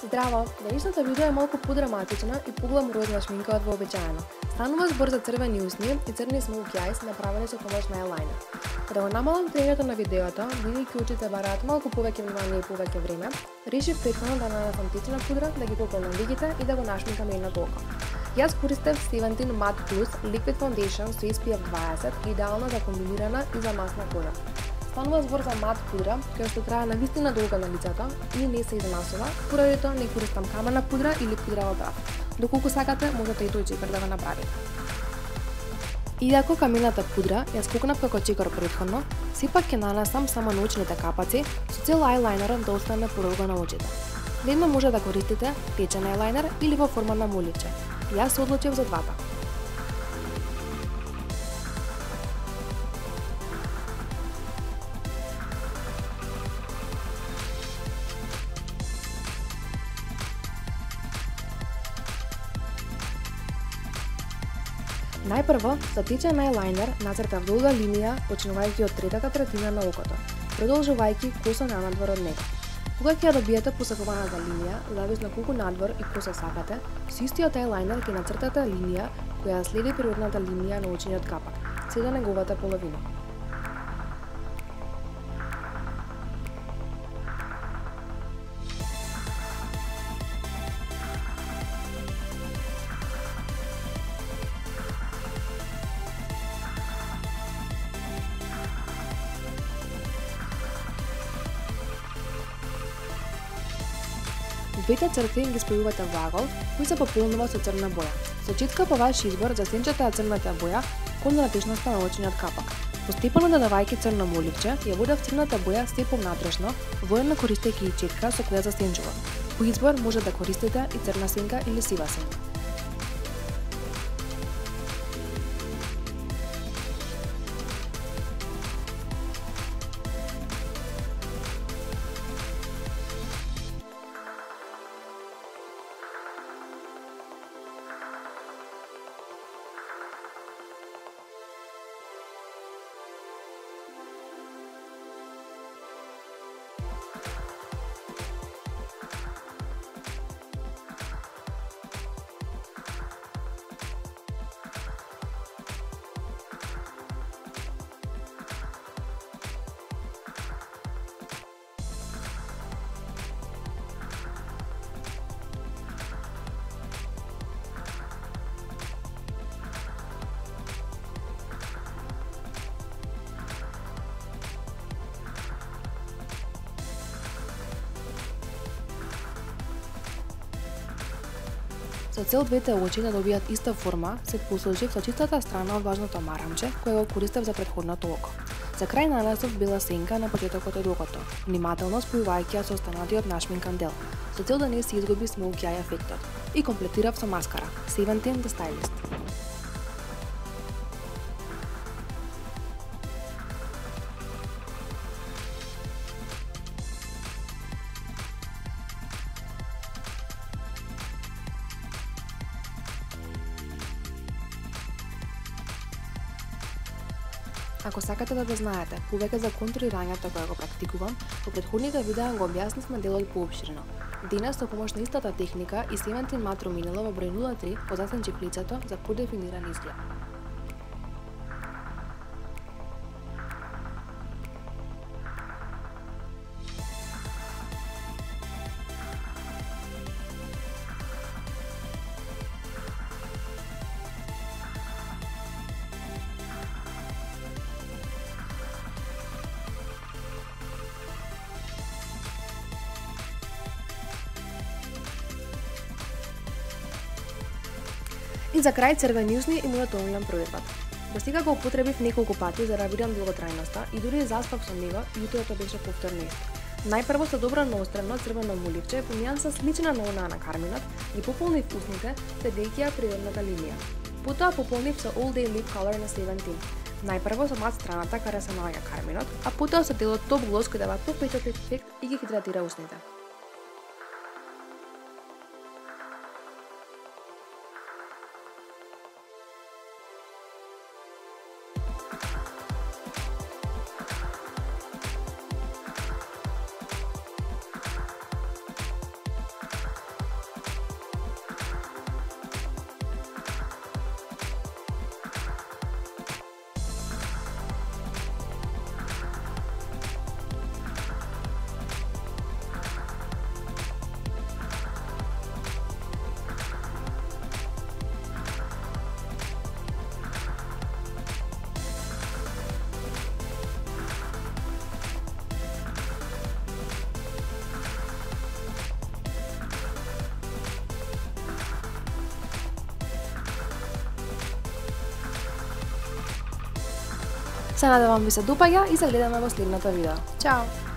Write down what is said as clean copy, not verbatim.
Здраво! Денешната видео е малку подраматична и погламурозна шминка од вообичаено. Станува збор за црвени усни и црни смоки ајс направени со помош на елајнер. За да го намалам тренето на видеото, бидејќи очите бараат малку повеќе внимание и повеќе време, решив претходно да нанесам течна пудра, да ги пополнам вигите и да го нашминкам едното око. Јас користев Seventeen Matte Plus Liquid Foundation со SPF 20, идеална за комбинирана и за масна кожа. Станува збор за мат пудра, која што трае на вистина долго на лицето и не се изнасува, поради тоа не користам камена пудра или пудрава прав. Доколку сакате, можете и тој чекор да го направите. Иако камената пудра ја скокнав како чекор претходно, сепак ќе нанесам само на очните капаци со цел ајлајнерот да остане подолго на очите. Лесно може да користите течен ајлајнер или во форма на моливче. Јас се одлучив за двата. Најпрво, за течен ајлајнер нацртав долга линија почнувајќи од третата третина на окото, продолжувајќи косо нанадвор од него. Кога ќе ја добиете посакуваната линија, зависно колку надвор и косо сакате, со истиот ајлајнер ќе нацртате линија која следи природната линија на очниот капак, се до неговата половина. Двете црти ги спојувате во агол, кој се пополнува со црна боја. Со читка по ваш избор засенчете црната боја кон натежноста на очниот капак. Постепено додавајќи црно моливче, ја водев црната боја се повнатрешно, воедно користејќи и читка со која засенчува. По избор може да користите и црна сенка или сива сенка. Со цел двете очи да добијат иста форма, се послужив со чистата страна од влажното марамче, кое го користев за претходното око. За крај нанесов бела сенка на почетокот од окото, внимателно спојувајќи ја со останатиот нашминкан дел, со цел да не се изгуби смоки ај ефектот, и комплетирав со маскара, Seventeen The Stylist. Ако сакате да знаете повеќе за контурирањето кое го практикувам, во претходните видеа го објаснивме делот поопширно. Денес со помош на истата техника и Seventeen Matte Rуминело во број 03 го засенчив лицето за подефиниран изглед. И за крај црвени усни и мојот омилен производ. До сега го употребив неколку пати за да видам долготрајноста и дури заспав со него и утрото беше повторно исто. Најпрво со добро наострено црвено моливче, по нијанса слична на онаа на карминот, ги пополнив усните, следејќи ја природната линија. Потоа пополнив со All Day Lip Color на Seventeen. Најпрво со мат страната каде се наоѓа карминот, а потоа со делот Top Gloss кој дава повпечатлив ефект и ги хидратира усните. Се надевам ви се допаѓа и се гледаме во следното видео. Чао!